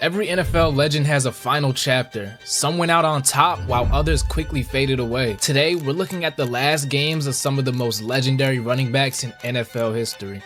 Every NFL legend has a final chapter. Some went out on top while others quickly faded away. Today, we're looking at the last games of some of the most legendary running backs in NFL history.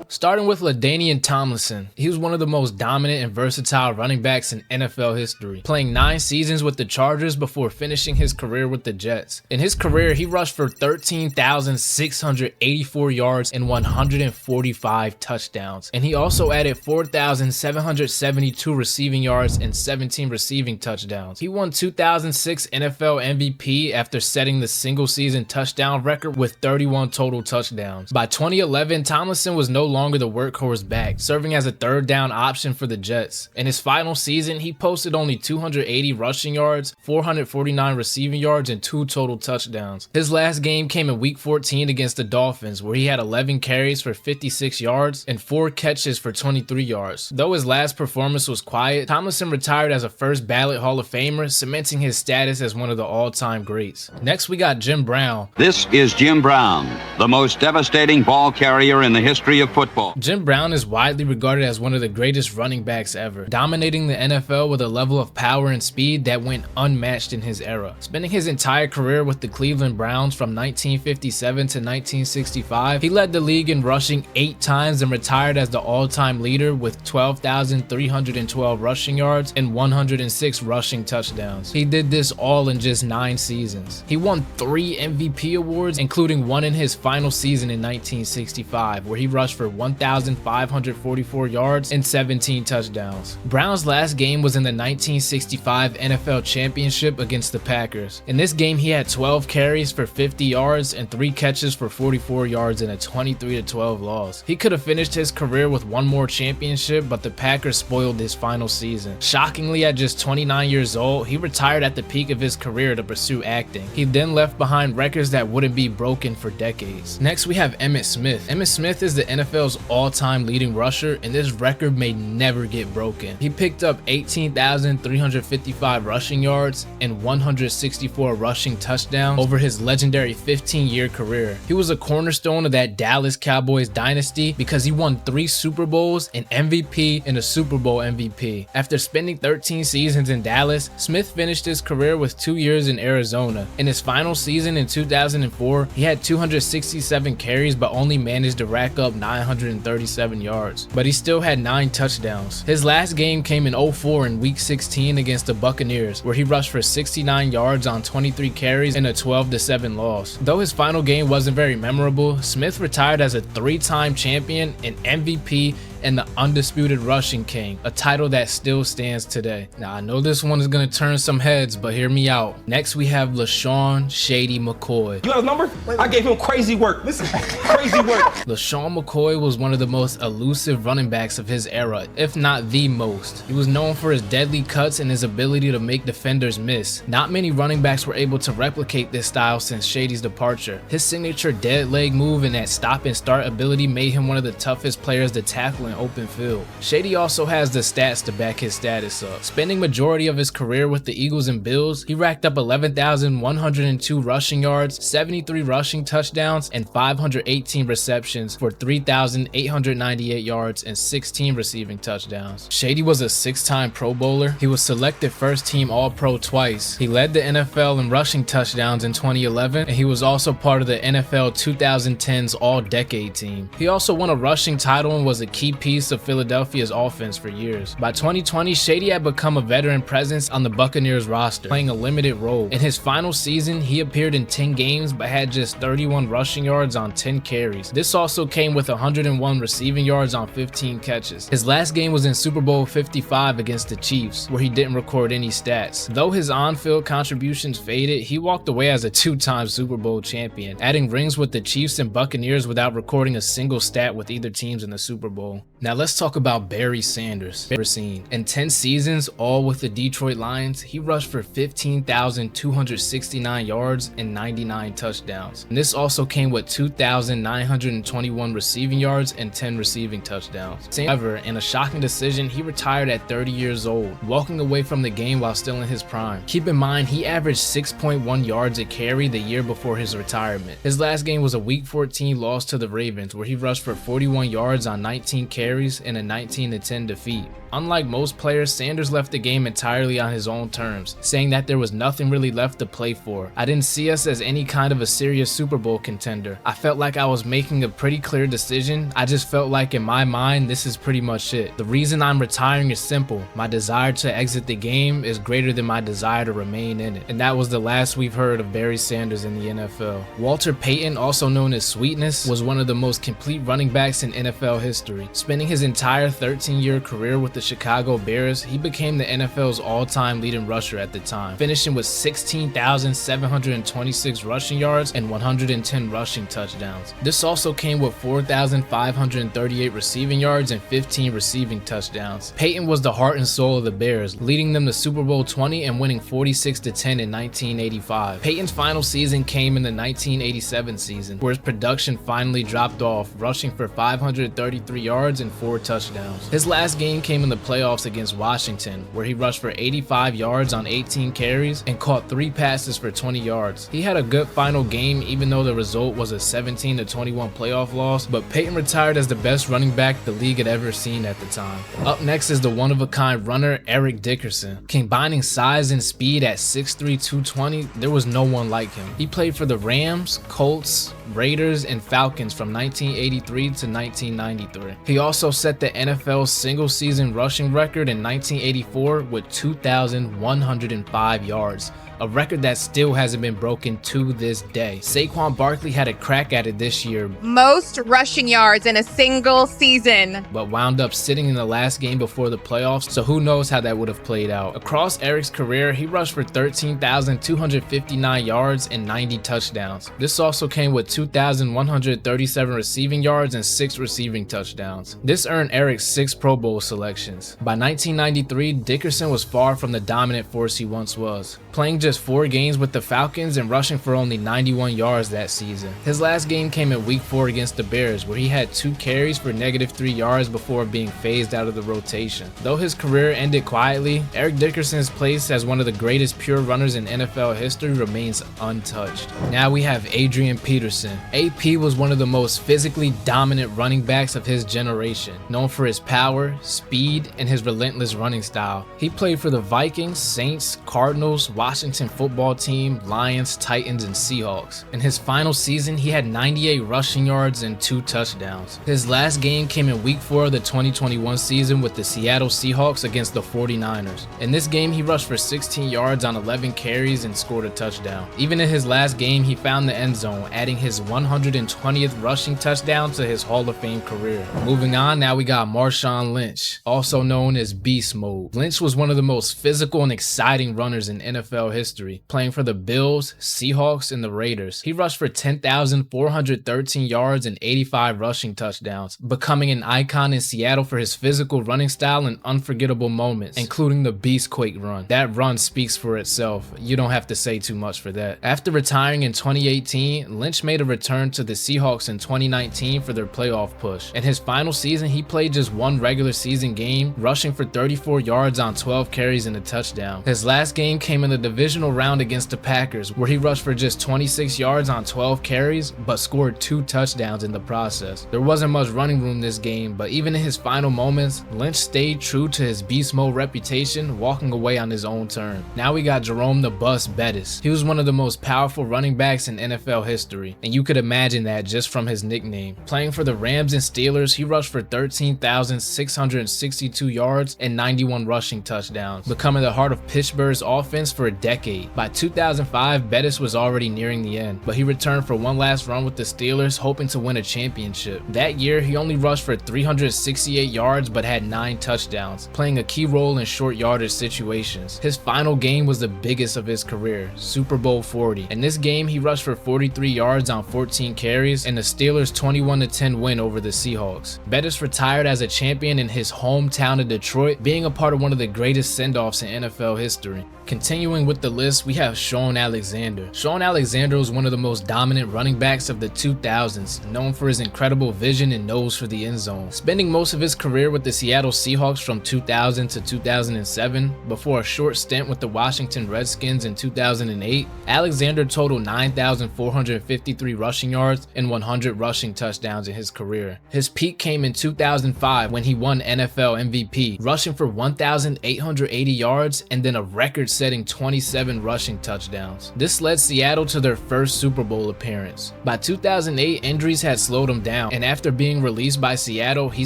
Starting with LaDainian Tomlinson, he was one of the most dominant and versatile running backs in NFL history, playing 9 seasons with the Chargers before finishing his career with the Jets. In his career, he rushed for 13,684 yards and 145 touchdowns, and he also added 4,772 receiving yards and 17 receiving touchdowns. He won 2006 NFL MVP after setting the single-season touchdown record with 31 total touchdowns. By 2011, Tomlinson was no longer the workhorse back, serving as a third down option for the Jets. In his final season, he posted only 280 rushing yards, 449 receiving yards, and 2 total touchdowns. His last game came in Week 14 against the Dolphins, where he had 11 carries for 56 yards and 4 catches for 23 yards. Though his last performance was quiet, Tomlinson retired as a first ballot Hall of Famer, cementing his status as one of the all-time greats. Next, we got Jim Brown. This is Jim Brown, the most devastating ball carrier in the history of football. Jim Brown is widely regarded as one of the greatest running backs ever, dominating the NFL with a level of power and speed that went unmatched in his era. Spending his entire career with the Cleveland Browns from 1957 to 1965, he led the league in rushing 8 times and retired as the all-time leader with 12,312 rushing yards and 106 rushing touchdowns. He did this all in just 9 seasons. He won 3 MVP awards, including one in his final season in 1965, where he rushed for 1,544 yards and 17 touchdowns. Brown's last game was in the 1965 NFL Championship against the Packers. In this game, he had 12 carries for 50 yards and 3 catches for 44 yards in a 23-12 loss. He could have finished his career with one more championship, but the Packers spoiled his final season. Shockingly, at just 29 years old, he retired at the peak of his career to pursue acting. He then left behind records that wouldn't be broken for decades. Next, we have Emmitt Smith. Emmitt Smith is the NFL's all-time leading rusher, and this record may never get broken. He picked up 18,355 rushing yards and 164 rushing touchdowns over his legendary 15-year career. He was a cornerstone of that Dallas Cowboys dynasty because he won 3 Super Bowls, an MVP, and a Super Bowl MVP. After spending 13 seasons in Dallas, Smith finished his career with 2 years in Arizona. In his final season in 2004, he had 267 carries but only managed to rack up 937 yards, but he still had 9 touchdowns. His last game came in 2004 in Week 16 against the Buccaneers, where he rushed for 69 yards on 23 carries in a 12-7 loss. Though his final game wasn't very memorable, Smith retired as a 3-time champion, an MVP, and the undisputed rushing king, a title that still stands today. Now, I know this one is going to turn some heads, but hear me out. Next, we have LaShawn "Shady" McCoy. You have a number? I gave him crazy work. Listen, crazy work. LaShawn McCoy was one of the most elusive running backs of his era, if not the most. He was known for his deadly cuts and his ability to make defenders miss. Not many running backs were able to replicate this style since Shady's departure. His signature dead leg move and that stop and start ability made him one of the toughest players to tackle in open field. Shady also has the stats to back his status up. Spending majority of his career with the Eagles and Bills, he racked up 11,102 rushing yards, 73 rushing touchdowns, and 518 receptions for 3,898 yards and 16 receiving touchdowns. Shady was a 6-time Pro Bowler. He was selected first-team All-Pro twice. He led the NFL in rushing touchdowns in 2011, and he was also part of the NFL 2010's All-Decade team. He also won a rushing title and was a key piece of Philadelphia's offense for years. By 2020, Shady had become a veteran presence on the Buccaneers roster, playing a limited role. In his final season, he appeared in 10 games but had just 31 rushing yards on 10 carries. This also came with 101 receiving yards on 15 catches. His last game was in Super Bowl 55 against the Chiefs, where he didn't record any stats. Though his on-field contributions faded, he walked away as a 2-time Super Bowl champion, adding rings with the Chiefs and Buccaneers without recording a single stat with either teams in the Super Bowl. Now let's talk about Barry Sanders. In 10 seasons, all with the Detroit Lions, he rushed for 15,269 yards and 99 touchdowns. And this also came with 2,921 receiving yards and 10 receiving touchdowns. However, in a shocking decision, he retired at 30 years old, walking away from the game while still in his prime. Keep in mind, he averaged 6.1 yards a carry the year before his retirement. His last game was a Week 14 loss to the Ravens, where he rushed for 41 yards on 19 carries in a 19-10 defeat. Unlike most players, Sanders left the game entirely on his own terms, saying that there was nothing really left to play for. I didn't see us as any kind of a serious Super Bowl contender. I felt like I was making a pretty clear decision. I just felt like in my mind, this is pretty much it. The reason I'm retiring is simple. My desire to exit the game is greater than my desire to remain in it. And that was the last we've heard of Barry Sanders in the NFL. Walter Peyton, also known as Sweetness, was one of the most complete running backs in NFL history. Spending his entire 13-year career with the Chicago Bears, he became the NFL's all-time leading rusher at the time, finishing with 16,726 rushing yards and 110 rushing touchdowns. This also came with 4,538 receiving yards and 15 receiving touchdowns. Peyton was the heart and soul of the Bears, leading them to Super Bowl 20 and winning 46-10 in 1985. Peyton's final season came in the 1987 season, where his production finally dropped off, rushing for 533 yards and 4 touchdowns. His last game came in the playoffs against Washington, where he rushed for 85 yards on 18 carries and caught 3 passes for 20 yards. He had a good final game, even though the result was a 17-21 playoff loss, but Peyton retired as the best running back the league had ever seen at the time. Up next is the one-of-a-kind runner Eric Dickerson. Combining size and speed at 6'3", 220, there was no one like him. He played for the Rams, Colts, Raiders, and Falcons from 1983 to 1993. He also set the NFL's single-season rushing record in 1984 with 2,105 yards, a record that still hasn't been broken to this day. Saquon Barkley had a crack at it this year, most rushing yards in a single season, but wound up sitting in the last game before the playoffs, so who knows how that would have played out. Across Eric's career, he rushed for 13,259 yards and 90 touchdowns. This also came with 2,137 receiving yards and 6 receiving touchdowns. This earned Eric 6 Pro Bowl selections. By 1993, Dickerson was far from the dominant force he once was, playing just 4 games with the Falcons and rushing for only 91 yards that season. His last game came in Week 4 against the Bears, where he had 2 carries for -3 yards before being phased out of the rotation. Though his career ended quietly, Eric Dickerson's place as one of the greatest pure runners in NFL history remains untouched. Now we have Adrian Peterson. AP was one of the most physically dominant running backs of his generation, known for his power, speed, and his relentless running style. He played for the Vikings, Saints, Cardinals, Washington football team, Lions, Titans, and Seahawks. In his final season, he had 98 rushing yards and 2 touchdowns. His last game came in Week 4 of the 2021 season with the Seattle Seahawks against the 49ers. In this game, he rushed for 16 yards on 11 carries and scored a touchdown. Even in his last game, he found the end zone, adding his 120th rushing touchdown to his Hall of Fame career. Moving on, now we got Marshawn Lynch, also known as Beast Mode. Lynch was one of the most physical and exciting runners in NFL history, playing for the Bills, Seahawks, and the Raiders. He rushed for 10,413 yards and 85 rushing touchdowns, becoming an icon in Seattle for his physical running style and unforgettable moments, including the Beastquake run. That run speaks for itself. You don't have to say too much for that. After retiring in 2018, Lynch made a return to the Seahawks in 2019 for their playoff push. In his final season, he played just 1 regular season game, rushing for 34 yards on 12 carries and a touchdown. His last game came in the divisional round against the Packers, where he rushed for just 26 yards on 12 carries, but scored 2 touchdowns in the process. There wasn't much running room this game, but even in his final moments, Lynch stayed true to his beast mode reputation, walking away on his own term. Now we got Jerome the Bus Bettis. He was one of the most powerful running backs in NFL history, and you could imagine that just from his nickname. Playing for the Rams and Steelers, he rushed for 13,662 yards and 91 rushing touchdowns, becoming the heart of Pittsburgh's offense for a decade. By 2005, Bettis was already nearing the end, but he returned for one last run with the Steelers, hoping to win a championship. That year, he only rushed for 368 yards but had 9 touchdowns, playing a key role in short yardage situations. His final game was the biggest of his career, Super Bowl 40. In this game, he rushed for 43 yards on 14 carries and the Steelers' 21-10 win over the Seahawks. Bettis retired as a champion in his hometown of Detroit, being a part of one of the greatest send-offs in NFL history. Continuing with the the list, we have Shaun Alexander. Shaun Alexander was one of the most dominant running backs of the 2000s, known for his incredible vision and nose for the end zone. Spending most of his career with the Seattle Seahawks from 2000 to 2007, before a short stint with the Washington Redskins in 2008, Alexander totaled 9,453 rushing yards and 100 rushing touchdowns in his career. His peak came in 2005 when he won NFL MVP, rushing for 1,880 yards and then a record-setting 27 rushing touchdowns. This led Seattle to their first Super Bowl appearance. By 2008, injuries had slowed him down, and after being released by Seattle, he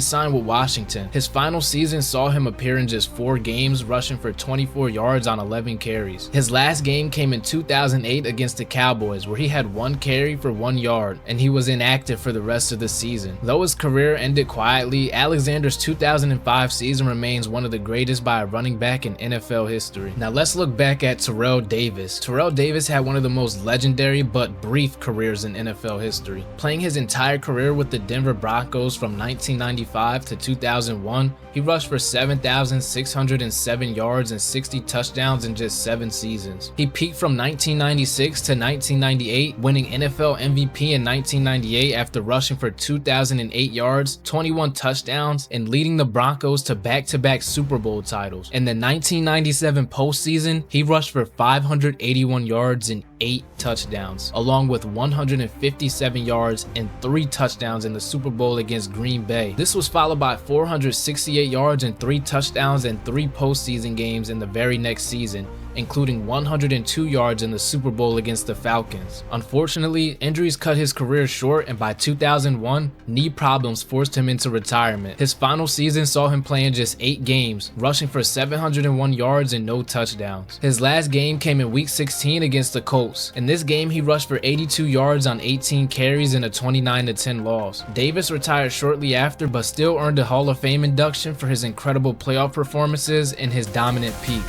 signed with Washington. His final season saw him appear in just 4 games, rushing for 24 yards on 11 carries. His last game came in 2008 against the Cowboys, where he had 1 carry for 1 yard, and he was inactive for the rest of the season. Though his career ended quietly, Alexander's 2005 season remains one of the greatest by a running back in NFL history. Now let's look back at Terrel Davis. Terrel Davis had one of the most legendary but brief careers in NFL history. Playing his entire career with the Denver Broncos from 1995 to 2001, he rushed for 7,607 yards and 60 touchdowns in just 7 seasons. He peaked from 1996 to 1998, winning NFL MVP in 1998 after rushing for 2,008 yards, 21 touchdowns, and leading the Broncos to back-to-back Super Bowl titles. In the 1997 postseason, he rushed for 581 yards and 8 touchdowns, along with 157 yards and 3 touchdowns in the Super Bowl against Green Bay. This was followed by 468 yards and 3 touchdowns and 3 postseason games in the very next season, including 102 yards in the Super Bowl against the Falcons. Unfortunately, injuries cut his career short, and by 2001, knee problems forced him into retirement. His final season saw him play in just 8 games, rushing for 701 yards and no touchdowns. His last game came in Week 16 against the Colts. In this game, he rushed for 82 yards on 18 carries in a 29-10 loss. Davis retired shortly after, but still earned a Hall of Fame induction for his incredible playoff performances and his dominant peak.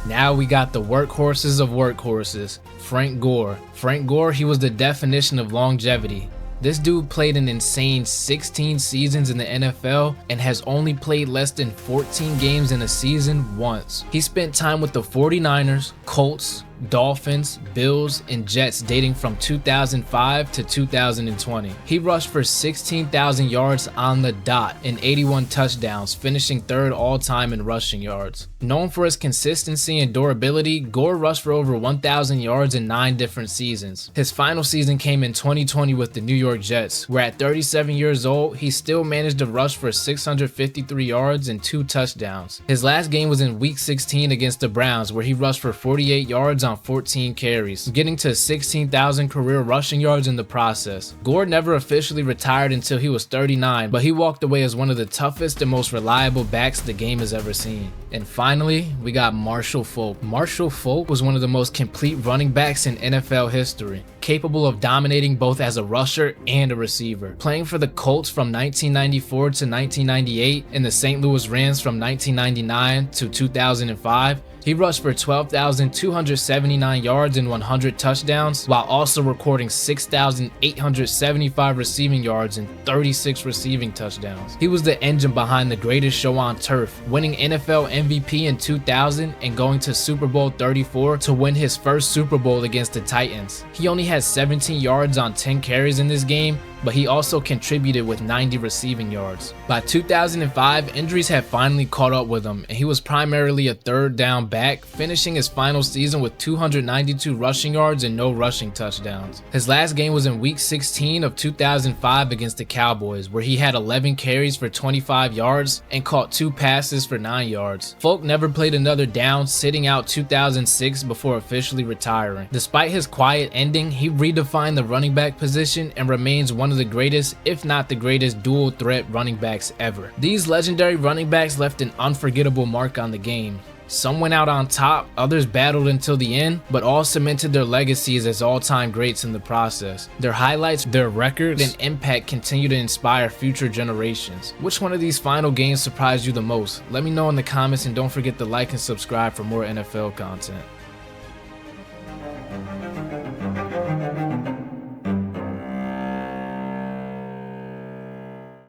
Now we got the workhorses of workhorses, Frank Gore. Frank Gore, he was the definition of longevity. This dude played an insane 16 seasons in the NFL and has only played less than 14 games in a season once. He spent time with the 49ers, Colts, Dolphins, Bills, and Jets dating from 2005 to 2020. He rushed for 16,000 yards on the dot and 81 touchdowns, finishing 3rd all-time in rushing yards. Known for his consistency and durability, Gore rushed for over 1,000 yards in 9 different seasons. His final season came in 2020 with the New York Jets, where at 37 years old, he still managed to rush for 653 yards and 2 touchdowns. His last game was in Week 16 against the Browns, where he rushed for 48 yards on 14 carries, getting to 16,000 career rushing yards in the process. Gore never officially retired until he was 39, but he walked away as one of the toughest and most reliable backs the game has ever seen. And finally, we got Marshall Faulk. Marshall Faulk was one of the most complete running backs in NFL history, capable of dominating both as a rusher and a receiver. Playing for the Colts from 1994 to 1998 and the St. Louis Rams from 1999 to 2005, he rushed for 12,279 yards and 100 touchdowns, while also recording 6,875 receiving yards and 36 receiving touchdowns. He was the engine behind the greatest show on turf, winning NFL MVP in 2000 and going to Super Bowl 34 to win his first Super Bowl against the Titans. He only had 17 yards on 10 carries in this game, but he also contributed with 90 receiving yards. By 2005, injuries had finally caught up with him, and he was primarily a 3rd down back, finishing his final season with 292 rushing yards and no rushing touchdowns. His last game was in Week 16 of 2005 against the Cowboys, where he had 11 carries for 25 yards and caught 2 passes for 9 yards. Faulk never played another down, sitting out 2006 before officially retiring. Despite his quiet ending, he redefined the running back position and remains one of the greatest, if not the greatest, dual threat running backs ever. These legendary running backs left an unforgettable mark on the game. Some went out on top, others battled until the end, but all cemented their legacies as all-time greats in the process. Their highlights, their records, and impact continue to inspire future generations. Which one of these final games surprised you the most? Let me know in the comments, and don't forget to like and subscribe for more NFL content.